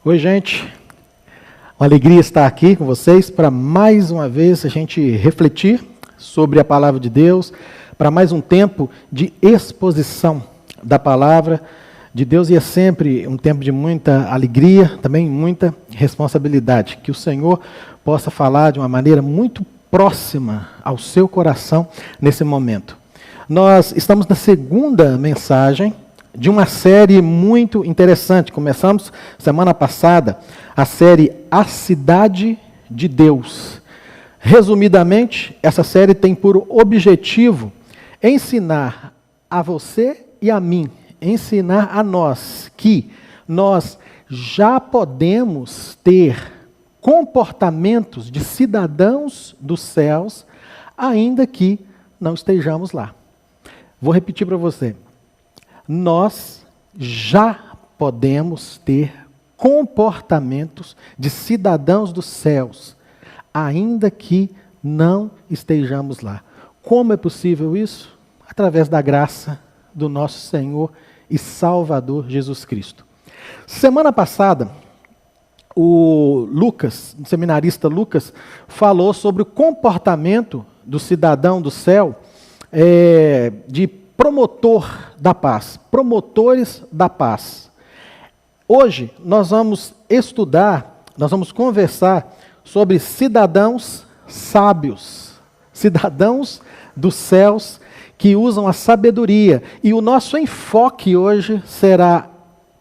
Oi, gente. Uma alegria estar aqui com vocês para mais uma vez a gente refletir sobre a palavra de Deus, para mais um tempo de exposição da palavra de Deus, e é sempre um tempo de muita alegria, também muita responsabilidade. Que o Senhor possa falar de uma maneira muito próxima ao seu coração nesse momento. Nós estamos na segunda mensagem de uma série muito interessante. Começamos semana passada a série A Cidade de Deus. Resumidamente, essa série tem por objetivo ensinar a você e a mim, ensinar a nós que nós já podemos ter comportamentos de cidadãos dos céus, ainda que não estejamos lá. Vou repetir para você. Nós já podemos ter comportamentos de cidadãos dos céus, ainda que não estejamos lá. Como é possível isso? Através da graça do nosso Senhor e Salvador Jesus Cristo. Semana passada, o seminarista Lucas, falou sobre o comportamento do cidadão do céu, de promotor da paz, promotores da paz. Hoje nós vamos estudar, nós vamos conversar sobre cidadãos sábios, cidadãos dos céus que usam a sabedoria. E o nosso enfoque hoje será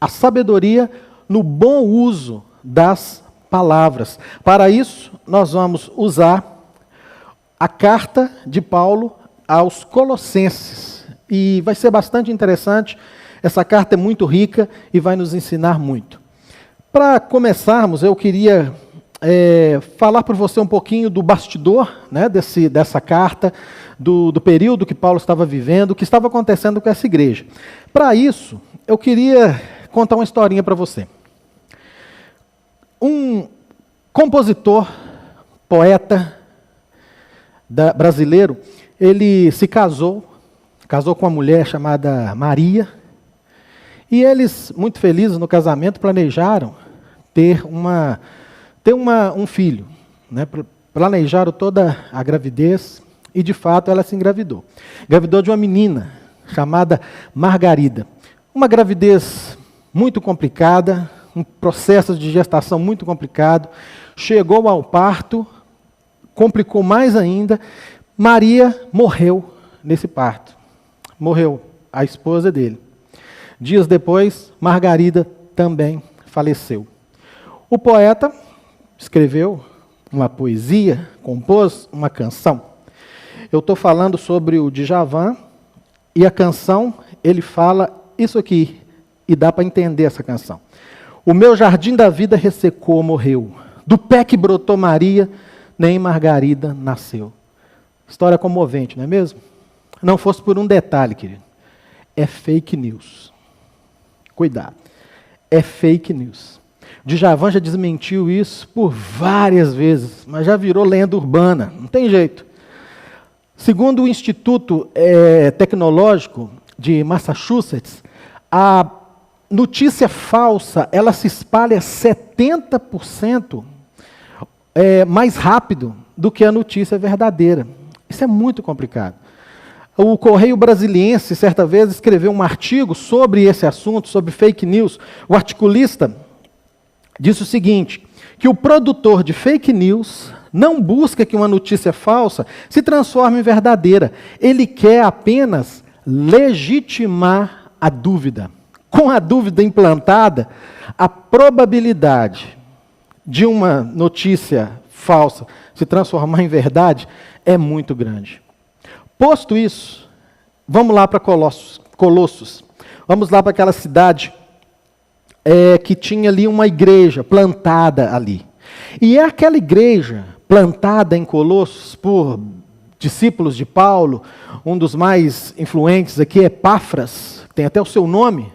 a sabedoria no bom uso das palavras. Para isso, nós vamos usar a carta de Paulo aos Colossenses. E vai ser bastante interessante, essa carta é muito rica e vai nos ensinar muito. Para começarmos, eu queria falar para você um pouquinho do bastidor, né, dessa carta, do período que Paulo estava vivendo, o que estava acontecendo com essa igreja. Para isso, eu queria contar uma historinha para você. Um compositor, poeta brasileiro, ele se casou com uma mulher chamada Maria, e eles, muito felizes no casamento, planejaram ter um filho, né? Planejaram toda a gravidez, e de fato ela se engravidou. Engravidou de uma menina chamada Margarida. Uma gravidez muito complicada, um processo de gestação muito complicado, chegou ao parto, complicou mais ainda, Maria morreu nesse parto. Morreu a esposa dele. Dias depois, Margarida também faleceu. O poeta escreveu uma poesia, compôs uma canção. Eu estou falando sobre o Djavan, e a canção, ele fala isso aqui, e dá para entender essa canção. O meu jardim da vida ressecou, morreu. Do pé que brotou Maria, nem Margarida nasceu. História comovente, não é mesmo? Não fosse por um detalhe, querido. É fake news. Cuidado. É fake news. Djavan já desmentiu isso por várias vezes, mas já virou lenda urbana. Não tem jeito. Segundo o Instituto Tecnológico de Massachusetts, a notícia falsa, ela se espalha 70% mais rápido do que a notícia verdadeira. Isso é muito complicado. O Correio Brasiliense, certa vez, escreveu um artigo sobre esse assunto, sobre fake news. O articulista disse o seguinte, que o produtor de fake news não busca que uma notícia falsa se transforme em verdadeira. Ele quer apenas legitimar a dúvida. Com a dúvida implantada, a probabilidade de uma notícia falsa se transformar em verdade é muito grande. Posto isso, vamos lá para Colossos. Vamos lá para aquela cidade que tinha ali uma igreja plantada ali. E é aquela igreja plantada em Colossos por discípulos de Paulo, um dos mais influentes aqui é Epáfras, tem até o seu nome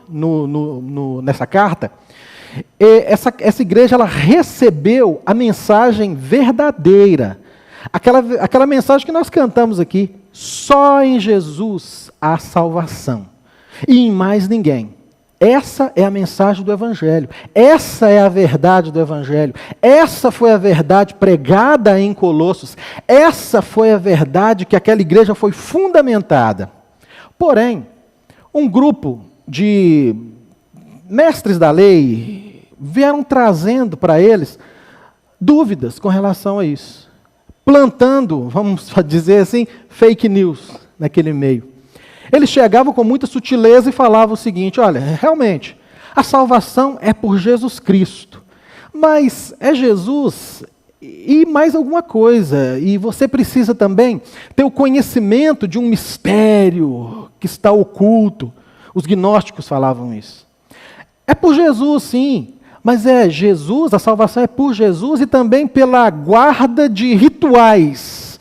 nessa carta. Essa igreja, ela recebeu a mensagem verdadeira, aquela mensagem que nós cantamos aqui: só em Jesus há salvação, e em mais ninguém, Essa é a mensagem do Evangelho. Essa é a verdade do Evangelho. Essa foi a verdade pregada em Colossos. Essa foi a verdade que aquela igreja foi fundamentada. Porém, um grupo de mestres da lei vieram trazendo para eles dúvidas com relação a isso. Plantando, vamos dizer assim, fake news naquele meio. Eles chegavam com muita sutileza e falavam o seguinte: olha, realmente, a salvação é por Jesus Cristo, mas é Jesus e mais alguma coisa, e você precisa também ter o conhecimento de um mistério que está oculto. Os gnósticos falavam isso. É por Jesus, sim, mas é Jesus, a salvação é por Jesus e também pela guarda de rituais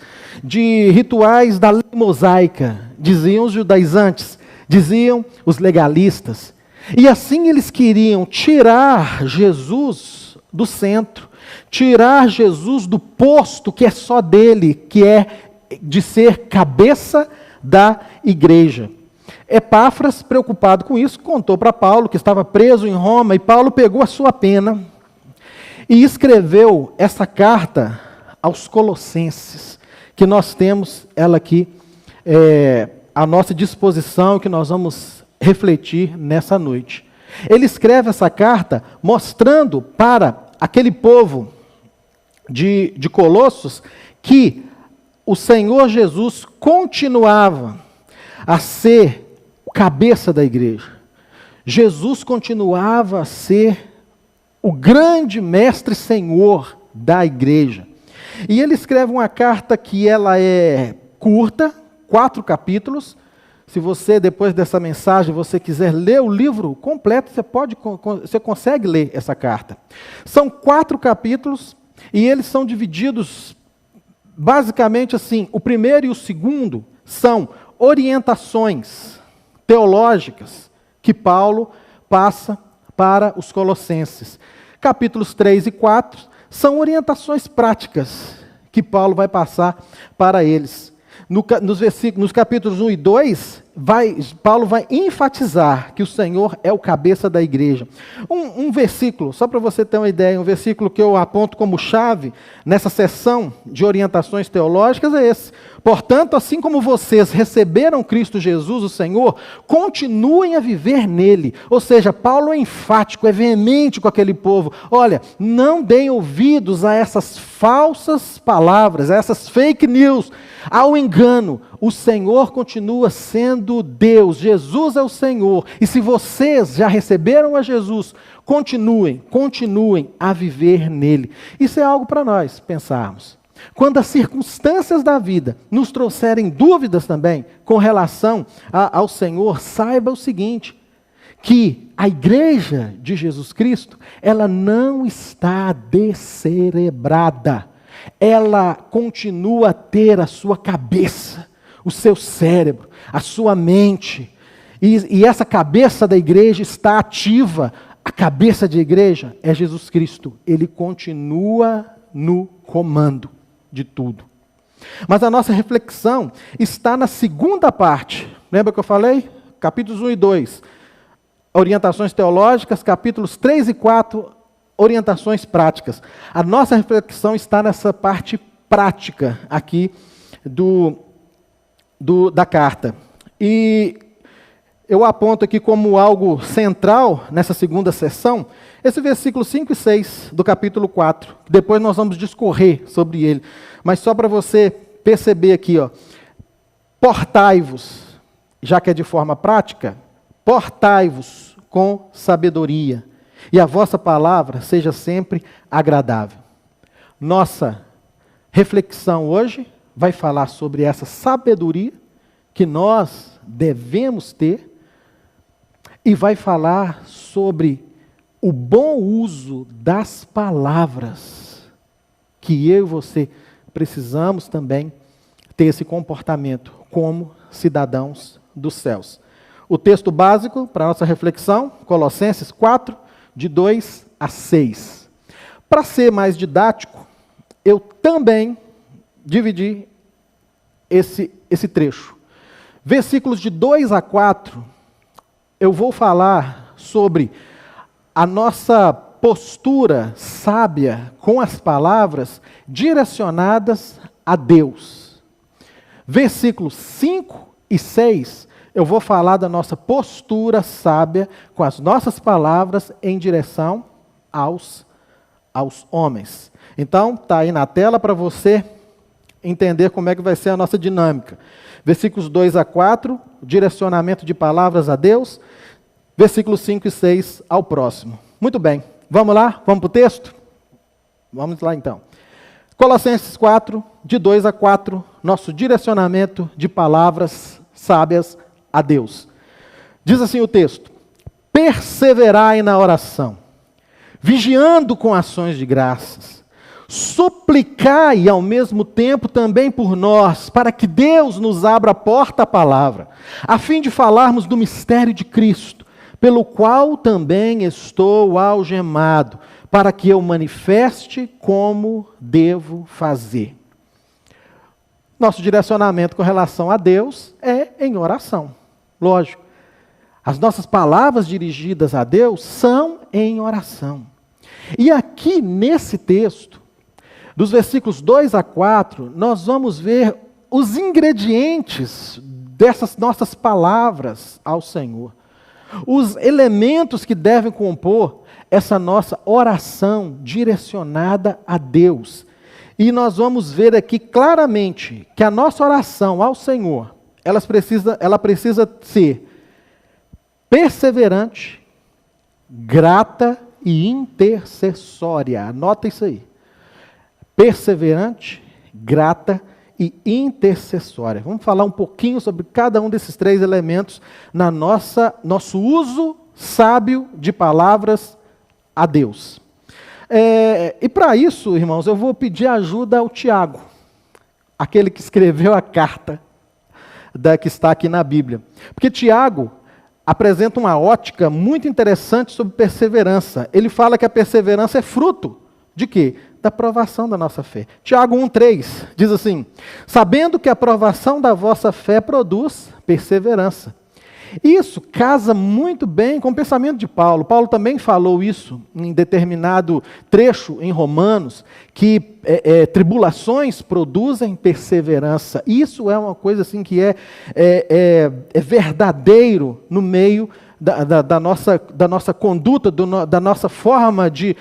da lei mosaica, diziam os judaizantes, diziam os legalistas. E assim eles queriam tirar Jesus do centro, tirar Jesus do posto que é só dele, que é de ser cabeça da igreja. Epáfras, preocupado com isso, contou para Paulo que estava preso em Roma, e Paulo pegou a sua pena e escreveu essa carta aos Colossenses, que nós temos ela aqui à nossa disposição, que nós vamos refletir nessa noite. Ele escreve essa carta mostrando para aquele povo de Colossos que o Senhor Jesus continuava a ser o cabeça da igreja. Jesus continuava a ser o grande mestre senhor da igreja. E ele escreve uma carta que ela é curta, 4 capítulos. Se você, depois dessa mensagem, você quiser ler o livro completo, você consegue ler essa carta. São 4 capítulos e eles são divididos basicamente assim. O primeiro e o segundo são orientações teológicas que Paulo passa para os colossenses. Capítulos 3 e 4 são orientações práticas que Paulo vai passar para eles. Nos capítulos 1 e 2, Paulo vai enfatizar que o Senhor é o cabeça da igreja. Um versículo, só para você ter uma ideia, um versículo que eu aponto como chave nessa sessão de orientações teológicas é esse. Portanto, assim como vocês receberam Cristo Jesus, o Senhor, continuem a viver nele. Ou seja, Paulo é enfático, é veemente com aquele povo. Olha, não deem ouvidos a essas falsas palavras, a essas fake news, ao engano. O Senhor continua sendo Deus, Jesus é o Senhor. E se vocês já receberam a Jesus, continuem a viver nele. Isso é algo para nós pensarmos. Quando as circunstâncias da vida nos trouxerem dúvidas também com relação ao Senhor, saiba o seguinte, que a igreja de Jesus Cristo, ela não está descerebrada. Ela continua a ter a sua cabeça, o seu cérebro, a sua mente. E essa cabeça da igreja está ativa. A cabeça de igreja é Jesus Cristo. Ele continua no comando de tudo. Mas a nossa reflexão está na segunda parte. Lembra que eu falei? Capítulos 1 e 2, orientações teológicas. Capítulos 3 e 4, orientações práticas. A nossa reflexão está nessa parte prática aqui da carta. E eu aponto aqui como algo central nessa segunda sessão, esse versículo 5 e 6 do capítulo 4. Depois nós vamos discorrer sobre ele. Mas só para você perceber aqui, portai-vos, já que é de forma prática, portai-vos com sabedoria, e a vossa palavra seja sempre agradável. Nossa reflexão hoje vai falar sobre essa sabedoria que nós devemos ter, e vai falar sobre o bom uso das palavras, que eu e você precisamos também ter esse comportamento como cidadãos dos céus. O texto básico para a nossa reflexão, Colossenses 4, de 2 a 6. Para ser mais didático, eu também dividi esse trecho. Versículos de 2 a 4, eu vou falar sobre a nossa postura sábia com as palavras direcionadas a Deus. Versículos 5 e 6, eu vou falar da nossa postura sábia com as nossas palavras em direção aos homens. Então, está aí na tela para você entender como é que vai ser a nossa dinâmica. Versículos 2 a 4, direcionamento de palavras a Deus. Versículos 5 e 6 ao próximo. Muito bem, vamos lá? Vamos para o texto? Vamos lá então. Colossenses 4, de 2 a 4, nosso direcionamento de palavras sábias a Deus. Diz assim o texto: perseverai na oração, vigiando com ações de graças, suplicai ao mesmo tempo também por nós, para que Deus nos abra a porta à palavra, a fim de falarmos do mistério de Cristo, pelo qual também estou algemado, para que eu manifeste como devo fazer. Nosso direcionamento com relação a Deus é em oração. Lógico, as nossas palavras dirigidas a Deus são em oração. E aqui nesse texto, dos versículos 2 a 4, nós vamos ver os ingredientes dessas nossas palavras ao Senhor. Os elementos que devem compor essa nossa oração direcionada a Deus. E nós vamos ver aqui claramente que a nossa oração ao Senhor, ela precisa ser perseverante, grata e intercessória. Anota isso aí. Perseverante, grata e intercessória. Vamos falar um pouquinho sobre cada um desses três elementos na nosso uso sábio de palavras a Deus. E para isso, irmãos, eu vou pedir ajuda ao Tiago, aquele que escreveu a carta que está aqui na Bíblia. Porque Tiago apresenta uma ótica muito interessante sobre perseverança. Ele fala que a perseverança é fruto de quê? Da provação da nossa fé. Tiago 1,3 diz assim: sabendo que a provação da vossa fé produz perseverança. Isso casa muito bem com o pensamento de Paulo. Paulo também falou isso em determinado trecho em Romanos, que tribulações produzem perseverança. Isso é uma coisa assim que é verdadeiro no meio da nossa conduta, da nossa forma de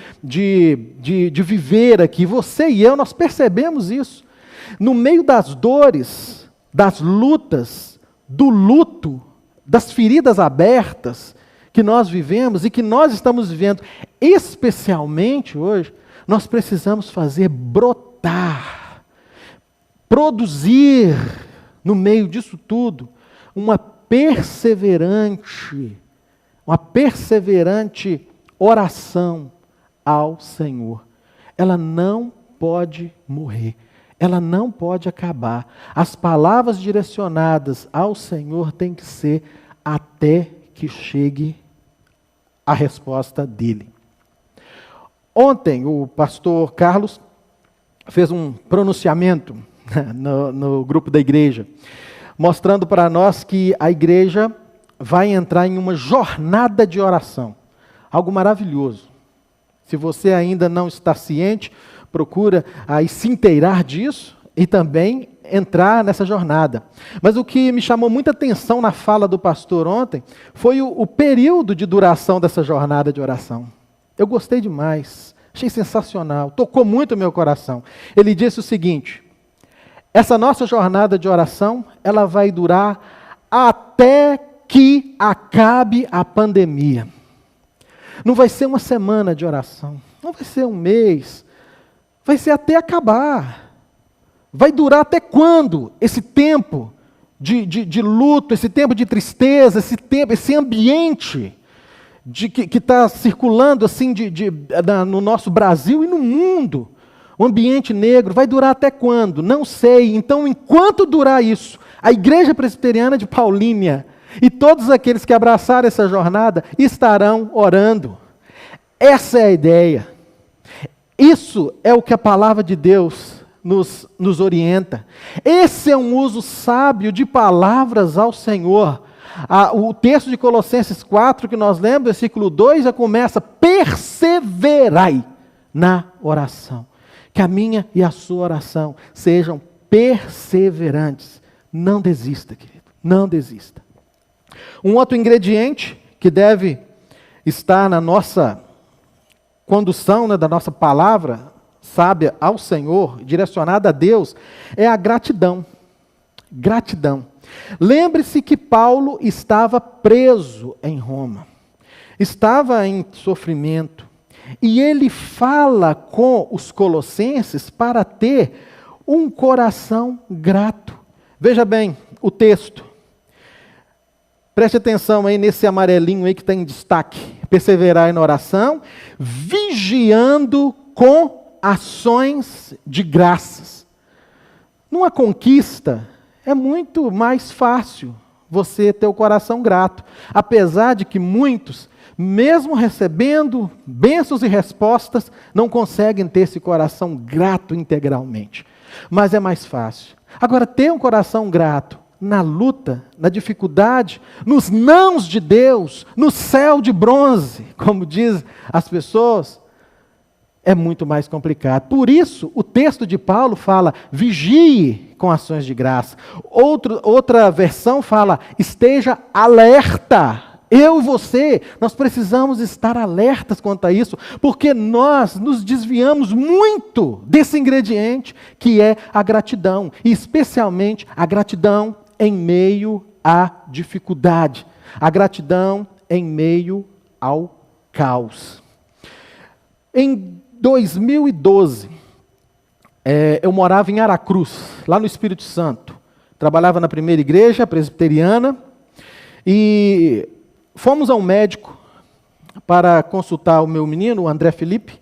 viver aqui. Você e eu, nós percebemos isso. No meio das dores, das lutas, do luto, das feridas abertas que nós vivemos e que nós estamos vivendo, especialmente hoje, nós precisamos fazer brotar, produzir, no meio disso tudo, uma perseverante oração ao Senhor. Ela não pode morrer. Ela não pode acabar. As palavras direcionadas ao Senhor têm que ser até que chegue a resposta dele. Ontem, o pastor Carlos fez um pronunciamento no grupo da igreja, mostrando para nós que a igreja vai entrar em uma jornada de oração. Algo maravilhoso. Se você ainda não está ciente, procura aí se inteirar disso e também entrar nessa jornada. Mas o que me chamou muita atenção na fala do pastor ontem foi o período de duração dessa jornada de oração. Eu gostei demais, achei sensacional, tocou muito o meu coração. Ele disse o seguinte: essa nossa jornada de oração, ela vai durar até que acabe a pandemia. Não vai ser uma semana de oração, não vai ser um mês, vai ser até acabar. Vai durar até quando? Esse tempo de luto, esse tempo de tristeza, esse ambiente que está circulando assim no nosso Brasil e no mundo. O ambiente negro vai durar até quando? Não sei. Então, enquanto durar isso, a Igreja Presbiteriana de Paulínia e todos aqueles que abraçaram essa jornada estarão orando. Essa é a ideia. Isso é o que a palavra de Deus nos orienta. Esse é um uso sábio de palavras ao Senhor, O texto de Colossenses 4, que nós lemos, versículo 2, já começa: perseverai na oração. Que a minha e a sua oração sejam perseverantes. Não desista, querido, não desista. Um outro ingrediente que deve estar na nossa condução, né, da nossa palavra sábia ao Senhor, direcionada a Deus, é a gratidão. Gratidão. Lembre-se que Paulo estava preso em Roma, estava em sofrimento, e ele fala com os colossenses para ter um coração grato. Veja bem o texto. Preste atenção aí nesse amarelinho aí que está em destaque. Perseverai na oração, vigiando com ações de graças. Numa conquista, é muito mais fácil você ter o coração grato. Apesar de que muitos, mesmo recebendo bênçãos e respostas, não conseguem ter esse coração grato integralmente. Mas é mais fácil. Agora, ter um coração grato na luta, na dificuldade, nos nãos de Deus, no céu de bronze, como dizem as pessoas, é muito mais complicado. Por isso, o texto de Paulo fala: vigie com ações de graça. Outra versão fala: esteja alerta. Eu e você, nós precisamos estar alertas quanto a isso, porque nós nos desviamos muito desse ingrediente que é a gratidão, e especialmente a gratidão em meio à dificuldade, a gratidão em meio ao caos. Em 2012, eu morava em Aracruz, lá no Espírito Santo. Trabalhava na primeira igreja presbiteriana e fomos a um médico para consultar o meu menino, o André Felipe.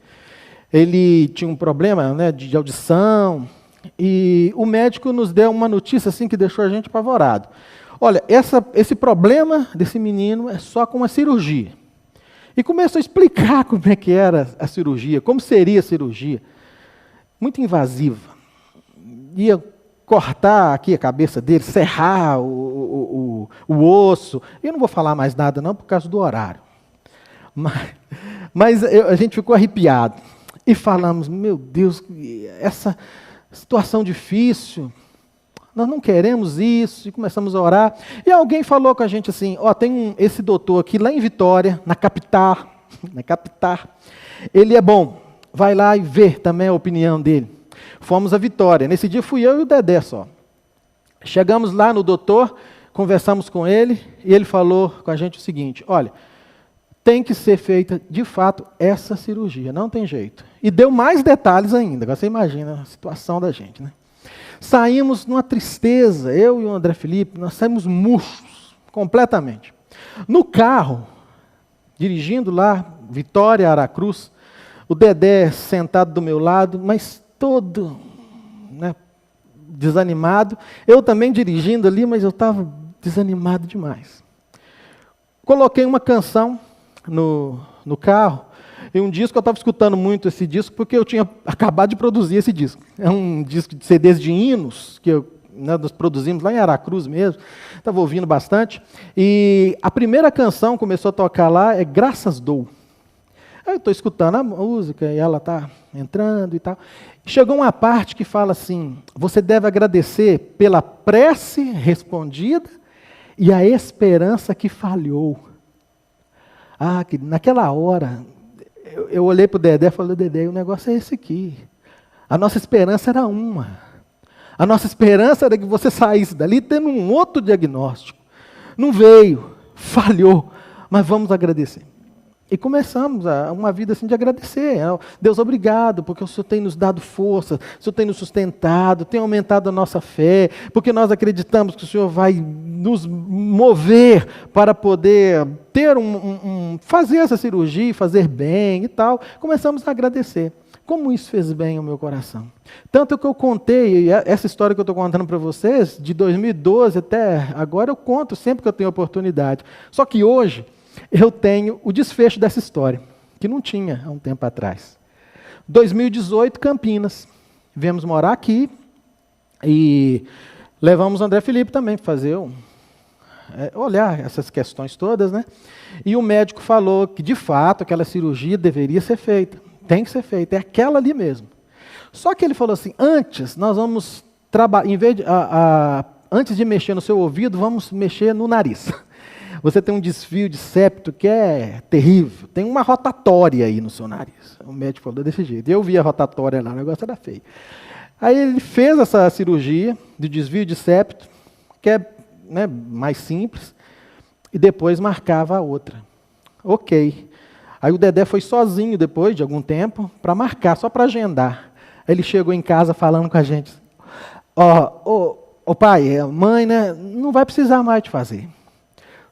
Ele tinha um problema, né, de audição, e o médico nos deu uma notícia assim que deixou a gente apavorado. Olha, esse problema desse menino é só com uma cirurgia. E começou a explicar como é que era a cirurgia, como seria a cirurgia. Muito invasiva. Ia cortar aqui a cabeça dele, serrar o osso. Eu não vou falar mais nada não por causa do horário. Mas a gente ficou arrepiado. E falamos: meu Deus, essa situação difícil, nós não queremos isso. E começamos a orar. E alguém falou com a gente assim: ó, tem esse doutor aqui lá em Vitória, na capital. Ele é bom. Vai lá e vê também a opinião dele. Fomos a Vitória. Nesse dia fui eu e o Dedé só. Chegamos lá no doutor, conversamos com ele, e ele falou com a gente o seguinte: olha, tem que ser feita, de fato, essa cirurgia, não tem jeito. E deu mais detalhes ainda. Agora você imagina a situação da gente, né? Saímos numa tristeza, eu e o André Felipe, nós saímos murchos, completamente. No carro, dirigindo lá, Vitória, Aracruz, o Dedé sentado do meu lado, mas todo, né, desanimado. Eu também dirigindo ali, mas eu estava desanimado demais. Coloquei uma canção no carro, e um disco, eu estava escutando muito esse disco, porque eu tinha acabado de produzir esse disco. É um disco de CDs de hinos, que nós produzimos lá em Aracruz mesmo, estava ouvindo bastante, e a primeira canção começou a tocar lá, é Graças Dou. Aí eu estou escutando a música, e ela está entrando e tal. Chegou uma parte que fala assim: você deve agradecer pela prece respondida e a esperança que falhou. Ah, que naquela hora, eu olhei para o Dedé e falei: Dedé, o negócio é esse aqui. A nossa esperança era uma. A nossa esperança era que você saísse dali tendo um outro diagnóstico. Não veio, falhou, mas vamos agradecer. E começamos uma vida assim de agradecer. Deus, obrigado, porque o Senhor tem nos dado força, o Senhor tem nos sustentado, tem aumentado a nossa fé, porque nós acreditamos que o Senhor vai nos mover para poder ter fazer essa cirurgia, fazer bem e tal. Começamos a agradecer. Como isso fez bem ao meu coração. Tanto que eu contei, essa história que eu estou contando para vocês, de 2012 até agora, eu conto sempre que eu tenho oportunidade. Só que hoje eu tenho o desfecho dessa história, que não tinha há um tempo atrás. 2018, Campinas. Viemos morar aqui e levamos o André Felipe também para fazer olhar essas questões todas, né? E o médico falou que, de fato, aquela cirurgia deveria ser feita. Tem que ser feita, é aquela ali mesmo. Só que ele falou assim, antes nós vamos trabalhar, em vez de, antes de mexer no seu ouvido, vamos mexer no nariz. Você tem um desvio de septo que é terrível, tem uma rotatória aí no seu nariz. O médico falou desse jeito. Eu vi a rotatória lá, o negócio era feio. Aí ele fez essa cirurgia de desvio de septo, que é, né, mais simples, e depois marcava a outra. Ok. Aí o Dedé foi sozinho depois de algum tempo para marcar, só para agendar. Aí ele chegou em casa falando com a gente, pai, a mãe, né, não vai precisar mais de fazer.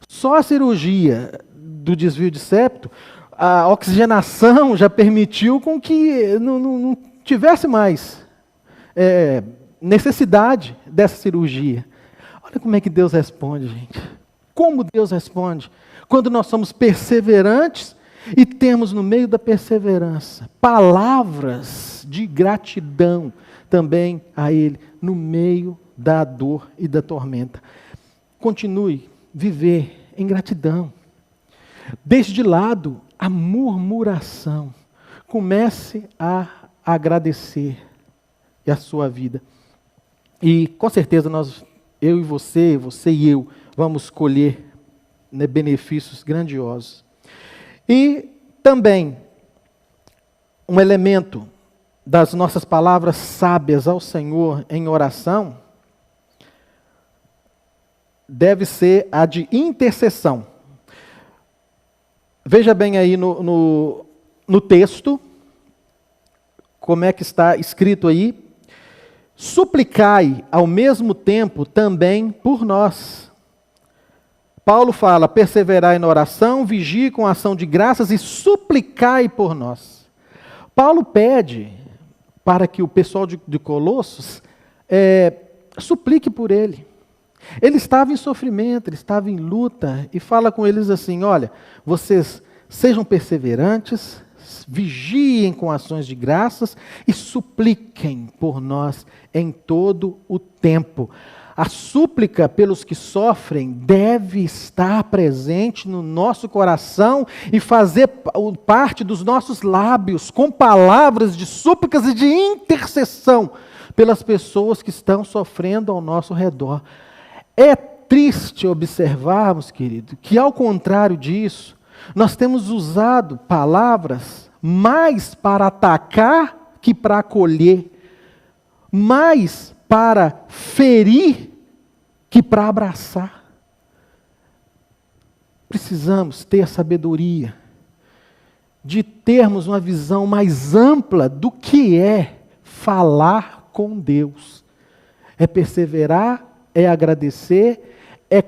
Só a cirurgia do desvio de septo, a oxigenação já permitiu com que não tivesse mais necessidade dessa cirurgia. Olha como é que Deus responde, gente. Como Deus responde. Quando nós somos perseverantes e temos no meio da perseverança palavras de gratidão também a Ele, no meio da dor e da tormenta. Continue a viver em gratidão. Deixe de lado a murmuração. Comece a agradecer a sua vida. E com certeza eu e você e eu, vamos colher, né, benefícios grandiosos. E também, um elemento das nossas palavras sábias ao Senhor em oração, deve ser a de intercessão. Veja bem aí no texto, como é que está escrito aí, suplicai ao mesmo tempo também por nós. Paulo fala, perseverai na oração, vigie com ação de graças e suplicai por nós. Paulo pede para que o pessoal de Colossos suplique por ele. Ele estava em sofrimento, ele estava em luta, e fala com eles assim, olha, vocês sejam perseverantes, vigiem com ações de graças e supliquem por nós em todo o tempo. A súplica pelos que sofrem deve estar presente no nosso coração e fazer parte dos nossos lábios, com palavras de súplicas e de intercessão pelas pessoas que estão sofrendo ao nosso redor. É triste observarmos, querido, que ao contrário disso, nós temos usado palavras mais para atacar que para acolher, mais para ferir que para abraçar. Precisamos ter a sabedoria de termos uma visão mais ampla do que é falar com Deus. É perseverar, é agradecer, é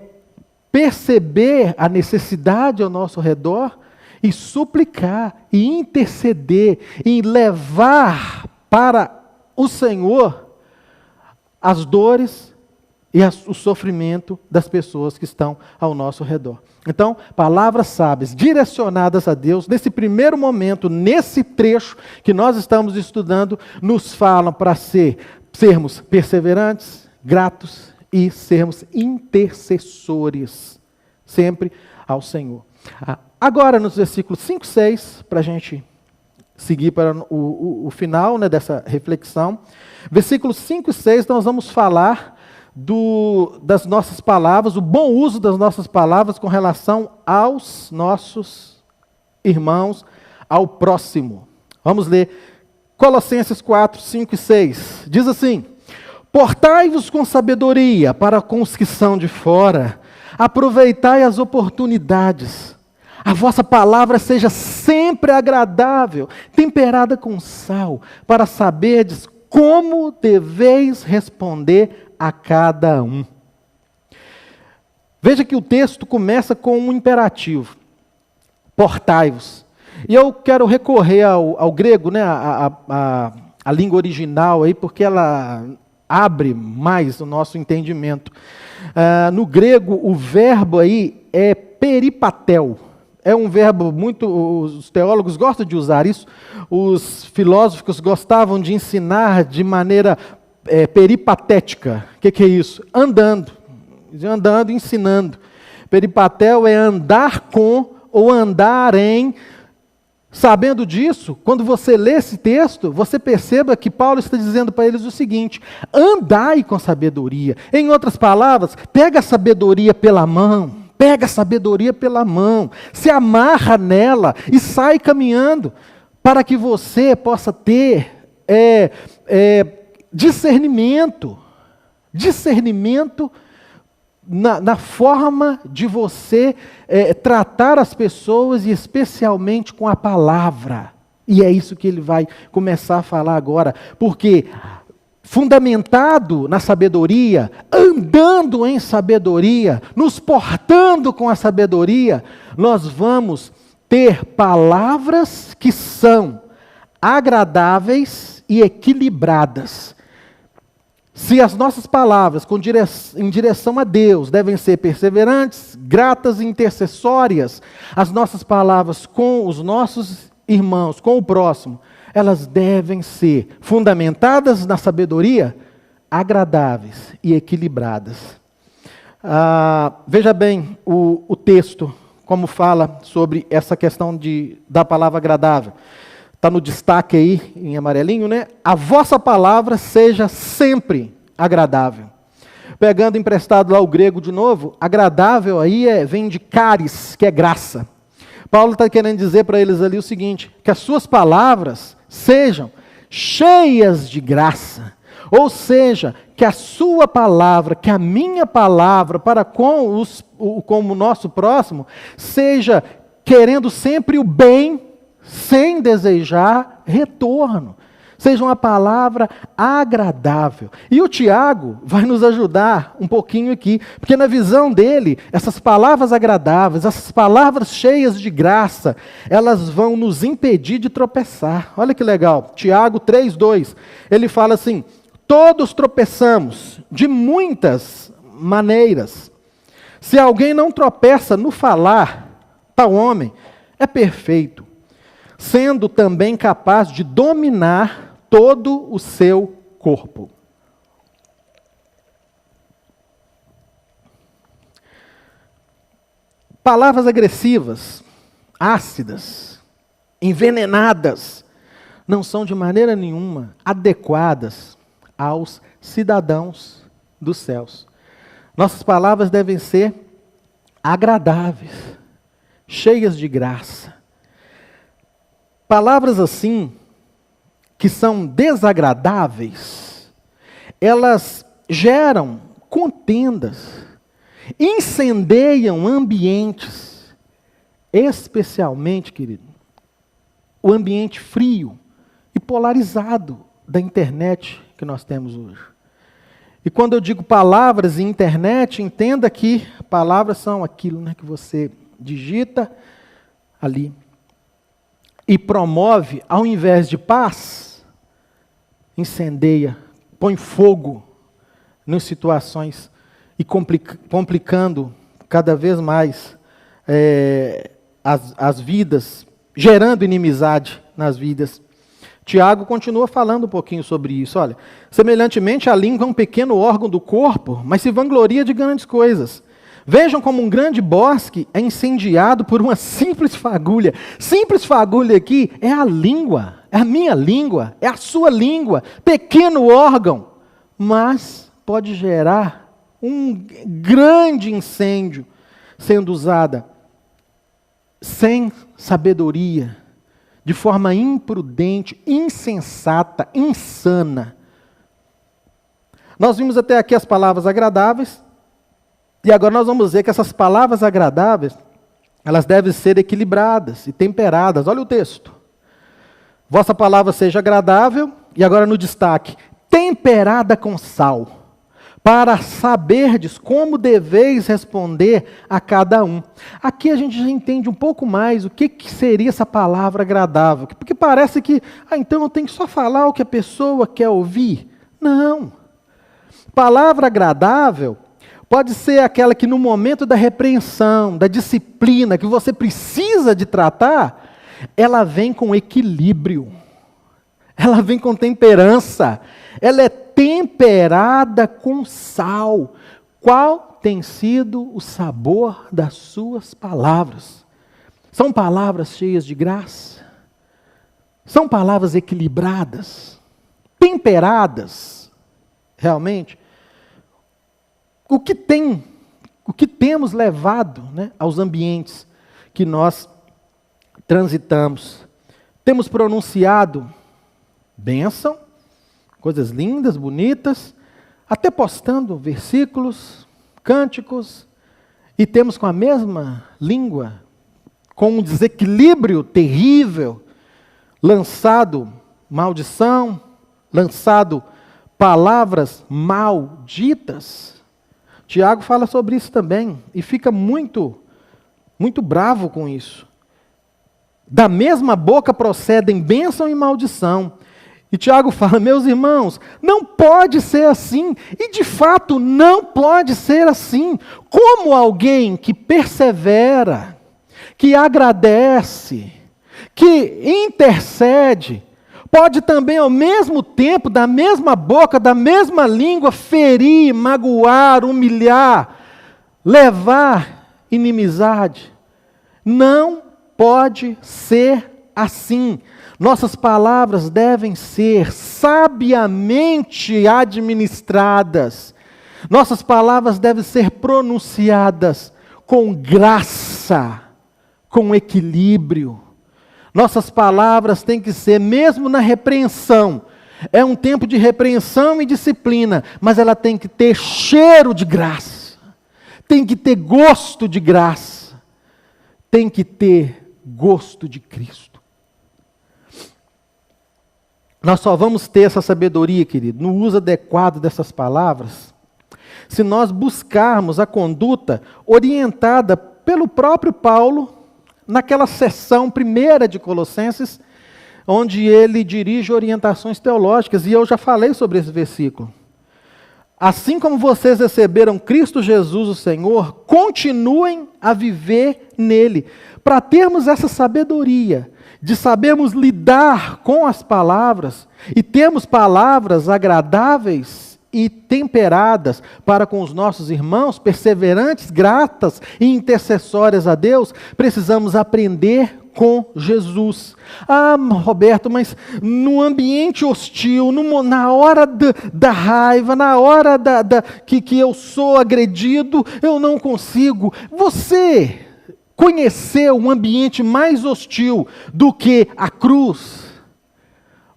perceber a necessidade ao nosso redor e suplicar, e interceder, e levar para o Senhor as dores e o sofrimento das pessoas que estão ao nosso redor. Então, palavras sábias, direcionadas a Deus, nesse primeiro momento, nesse trecho que nós estamos estudando, nos falam para sermos perseverantes, gratos e sermos intercessores, sempre ao Senhor. Agora, nos versículos 5 e 6, para a gente seguir para o final, né, dessa reflexão, versículos 5 e 6, nós vamos falar das nossas palavras, o bom uso das nossas palavras com relação aos nossos irmãos, ao próximo. Vamos ler Colossenses 4, 5 e 6. Diz assim, portai-vos com sabedoria para com os que são de fora, aproveitai as oportunidades. A vossa palavra seja sempre agradável, temperada com sal, para saberdes como deveis responder a cada um. Veja que o texto começa com um imperativo. Portai-vos. E eu quero recorrer ao grego, né, a língua original, aí, porque ela abre mais o nosso entendimento. No grego, o verbo aí é peripatel. É um verbo os teólogos gostam de usar isso, os filósofos gostavam de ensinar de maneira peripatética. O que é isso? Andando, ensinando. Peripatel é andar com ou andar em. Sabendo disso, quando você lê esse texto, você perceba que Paulo está dizendo para eles o seguinte: andai com sabedoria. Em outras palavras, pega a sabedoria pela mão, se amarra nela e sai caminhando, para que você possa ter discernimento na forma de você tratar as pessoas, e especialmente com a palavra. E é isso que ele vai começar a falar agora, porque fundamentado na sabedoria, andando em sabedoria, nos portando com a sabedoria, nós vamos ter palavras que são agradáveis e equilibradas. Se as nossas palavras em direção a Deus devem ser perseverantes, gratas e intercessórias, as nossas palavras com os nossos irmãos, com o próximo, elas devem ser fundamentadas na sabedoria, agradáveis e equilibradas. Veja bem o texto, como fala sobre essa questão da palavra agradável. Está no destaque aí, em amarelinho, né? A vossa palavra seja sempre agradável. Pegando emprestado lá o grego de novo, agradável aí vem de caris, que é graça. Paulo está querendo dizer para eles ali o seguinte: que as suas palavras sejam cheias de graça. Ou seja, que a sua palavra, que a minha palavra para com o nosso próximo, seja querendo sempre o bem, sem desejar retorno. Seja uma palavra agradável. E o Tiago vai nos ajudar um pouquinho aqui, porque na visão dele, essas palavras agradáveis, essas palavras cheias de graça, elas vão nos impedir de tropeçar. Olha que legal, Tiago 3,2, ele fala assim: todos tropeçamos de muitas maneiras. Se alguém não tropeça no falar, tal homem é perfeito, sendo também capaz de dominar todo o seu corpo. Palavras agressivas, ácidas, envenenadas, não são de maneira nenhuma adequadas aos cidadãos dos céus. Nossas palavras devem ser agradáveis, cheias de graça. Palavras assim, que são desagradáveis, elas geram contendas, incendeiam ambientes, especialmente, querido, o ambiente frio e polarizado da internet que nós temos hoje. E quando eu digo palavras e internet, entenda que palavras são aquilo, né, que você digita ali e promove, ao invés de paz, incendeia, põe fogo nas situações e complicando cada vez mais as vidas, gerando inimizade nas vidas. Tiago continua falando um pouquinho sobre isso. Olha, semelhantemente, a língua é um pequeno órgão do corpo, mas se vangloria de grandes coisas. Vejam como um grande bosque é incendiado por uma simples fagulha. Simples fagulha aqui é a língua, é a minha língua, é a sua língua. Pequeno órgão, mas pode gerar um grande incêndio sendo usada sem sabedoria, de forma imprudente, insensata, insana. Nós vimos até aqui as palavras agradáveis, e agora nós vamos ver que essas palavras agradáveis, elas devem ser equilibradas e temperadas. Olha o texto. Vossa palavra seja agradável, e agora no destaque, temperada com sal, para saberdes como deveis responder a cada um. Aqui a gente já entende um pouco mais o que seria essa palavra agradável. Porque parece que, então eu tenho que só falar o que a pessoa quer ouvir. Não. Palavra agradável pode ser aquela que no momento da repreensão, da disciplina, que você precisa de tratar, ela vem com equilíbrio. Ela vem com temperança. Ela é temperada com sal. Qual tem sido o sabor das suas palavras? São palavras cheias de graça? São palavras equilibradas? Temperadas? Realmente? O que temos levado, né, aos ambientes que nós transitamos? Temos pronunciado bênção, coisas lindas, bonitas, até postando versículos, cânticos, e temos com a mesma língua, com um desequilíbrio terrível, lançado maldição, lançado palavras malditas. Tiago fala sobre isso também, e fica muito bravo com isso. Da mesma boca procedem bênção e maldição. E Tiago fala, meus irmãos, não pode ser assim. E de fato não pode ser assim. Como alguém que persevera, que agradece, que intercede, pode também ao mesmo tempo, da mesma boca, da mesma língua, ferir, magoar, humilhar, levar inimizade? Não pode ser assim. Nossas palavras devem ser sabiamente administradas. Nossas palavras devem ser pronunciadas com graça, com equilíbrio. Nossas palavras têm que ser, mesmo na repreensão, é um tempo de repreensão e disciplina, mas ela tem que ter cheiro de graça, tem que ter gosto de graça, tem que ter gosto de Cristo. Nós só vamos ter essa sabedoria, querido, no uso adequado dessas palavras, se nós buscarmos a conduta orientada pelo próprio Paulo, naquela sessão primeira de Colossenses, onde ele dirige orientações teológicas, e eu já falei sobre esse versículo. Assim como vocês receberam Cristo Jesus, o Senhor, continuem a viver nele, para termos essa sabedoria, de sabermos lidar com as palavras, e termos palavras agradáveis e temperadas para com os nossos irmãos, perseverantes, gratas e intercessórias a Deus, precisamos aprender com Jesus. Ah, Roberto, mas no ambiente hostil, na hora da raiva, na hora que eu sou agredido, eu não consigo. Você conheceu um ambiente mais hostil do que a cruz?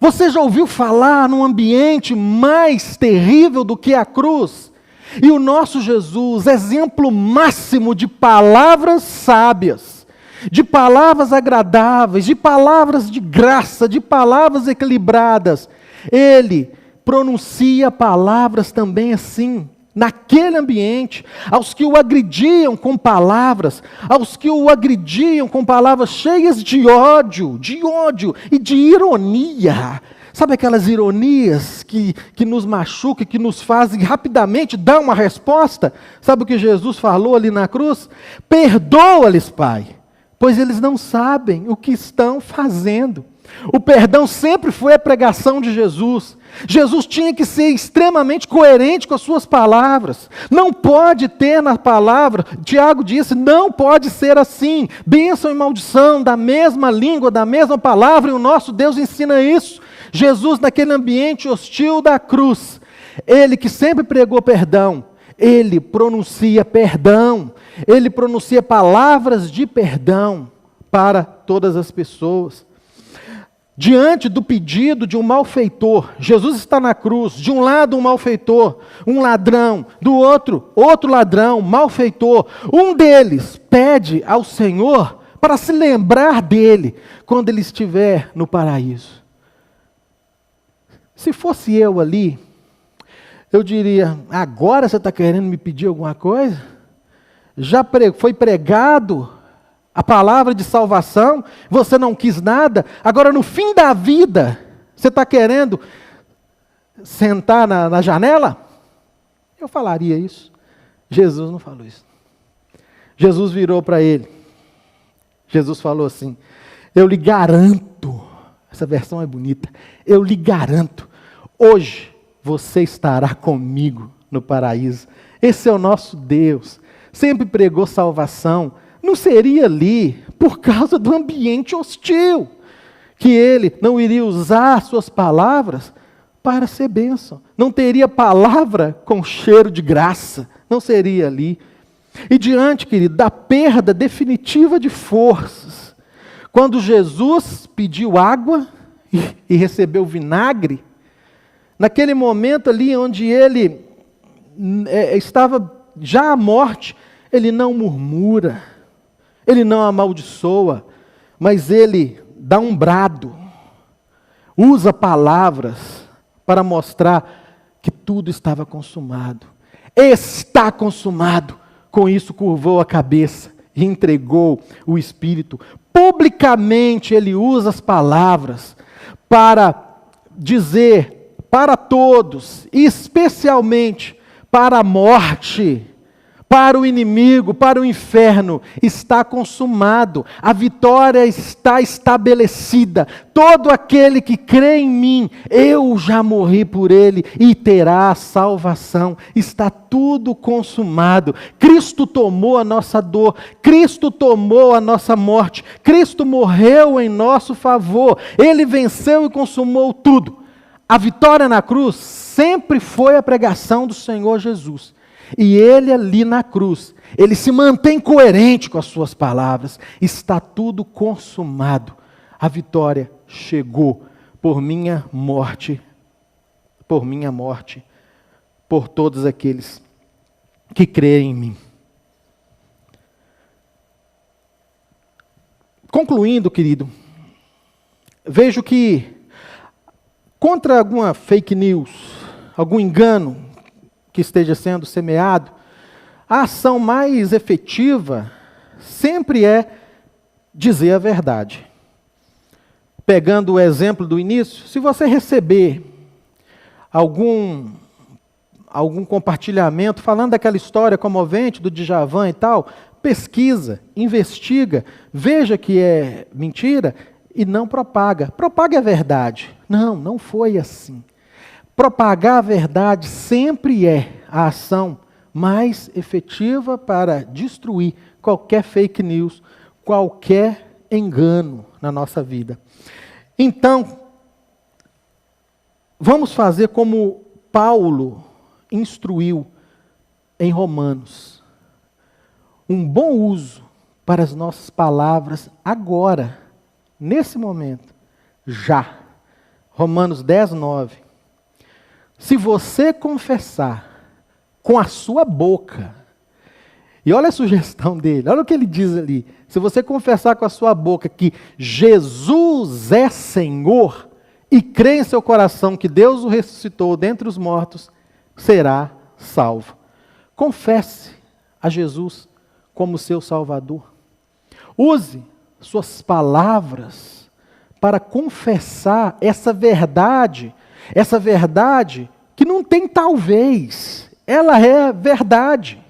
Você já ouviu falar num ambiente mais terrível do que a cruz? E o nosso Jesus, exemplo máximo de palavras sábias, de palavras agradáveis, de palavras de graça, de palavras equilibradas, ele pronuncia palavras também assim, naquele ambiente, aos que o agrediam com palavras, aos que o agrediam com palavras cheias de ódio e de ironia. Sabe aquelas ironias que nos machucam, que nos fazem rapidamente dar uma resposta? Sabe o que Jesus falou ali na cruz? Perdoa-lhes, Pai, pois eles não sabem o que estão fazendo. O perdão sempre foi a pregação de Jesus. Jesus tinha que ser extremamente coerente com as suas palavras. Não pode ter na palavra, Tiago disse, não pode ser assim. Bênção e maldição da mesma língua, da mesma palavra, e o nosso Deus ensina isso. Jesus naquele ambiente hostil da cruz, ele que sempre pregou perdão, ele pronuncia perdão, ele pronuncia palavras de perdão para todas as pessoas. Diante do pedido de um malfeitor, Jesus está na cruz, de um lado um malfeitor, um ladrão, do outro ladrão, malfeitor. Um deles pede ao Senhor para se lembrar dele quando ele estiver no paraíso. Se fosse eu ali, eu diria, agora você está querendo me pedir alguma coisa? Já foi pregado a palavra de salvação, você não quis nada, agora no fim da vida, você está querendo sentar na janela? Eu falaria isso. Jesus não falou isso. Jesus virou para ele. Jesus falou assim, eu lhe garanto, essa versão é bonita, eu lhe garanto, hoje você estará comigo no paraíso. Esse é o nosso Deus. Sempre pregou salvação. Não seria ali por causa do ambiente hostil que ele não iria usar suas palavras para ser bênção. Não teria palavra com cheiro de graça. Não seria ali. E diante, querido, da perda definitiva de forças, quando Jesus pediu água e recebeu vinagre, naquele momento ali onde ele estava já à morte, ele não murmura, ele não amaldiçoa, mas ele dá um brado, usa palavras para mostrar que tudo estava consumado. Está consumado. Com isso curvou a cabeça e entregou o Espírito. Publicamente ele usa as palavras para dizer para todos, especialmente para a morte, para o inimigo, para o inferno, está consumado, a vitória está estabelecida. Todo aquele que crê em mim, eu já morri por ele e terá salvação. Está tudo consumado. Cristo tomou a nossa dor, Cristo tomou a nossa morte, Cristo morreu em nosso favor, ele venceu e consumou tudo. A vitória na cruz sempre foi a pregação do Senhor Jesus. E ele ali na cruz, ele se mantém coerente com as suas palavras. Está tudo consumado. A vitória chegou por minha morte, por todos aqueles que creem em mim. Concluindo, querido, vejo que contra alguma fake news, algum engano que esteja sendo semeado, a ação mais efetiva sempre é dizer a verdade. Pegando o exemplo do início, se você receber algum compartilhamento falando daquela história comovente do Djavan e tal, pesquisa, investiga, veja que é mentira e não propaga. Propague a verdade. Não foi assim. Propagar a verdade sempre é a ação mais efetiva para destruir qualquer fake news, qualquer engano na nossa vida. Então, vamos fazer como Paulo instruiu em Romanos. Um bom uso para as nossas palavras agora, nesse momento, já. Romanos 10, 9. Se você confessar com a sua boca, e olha a sugestão dele, olha o que ele diz ali. Se você confessar com a sua boca que Jesus é Senhor e crer em seu coração que Deus o ressuscitou dentre os mortos, será salvo. Confesse a Jesus como seu Salvador. Use suas palavras para confessar essa verdade que não tem talvez, ela é verdade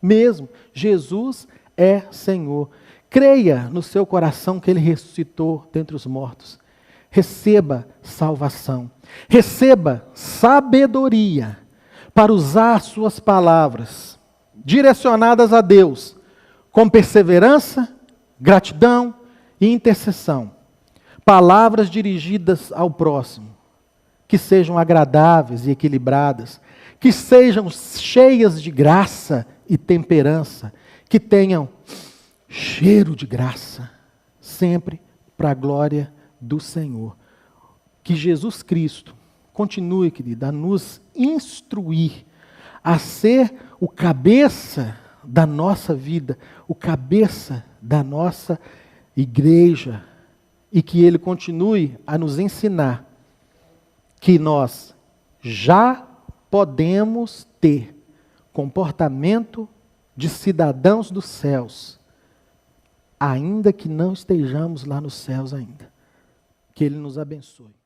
mesmo. Jesus é Senhor. Creia no seu coração que Ele ressuscitou dentre os mortos. Receba salvação. Receba sabedoria para usar suas palavras direcionadas a Deus com perseverança, gratidão e intercessão. Palavras dirigidas ao próximo, que sejam agradáveis e equilibradas, que sejam cheias de graça e temperança, que tenham cheiro de graça, sempre para a glória do Senhor. Que Jesus Cristo continue, querido, a nos instruir a ser o cabeça da nossa vida, o cabeça da nossa igreja, e que Ele continue a nos ensinar que nós já podemos ter comportamento de cidadãos dos céus, ainda que não estejamos lá nos céus ainda. Que Ele nos abençoe.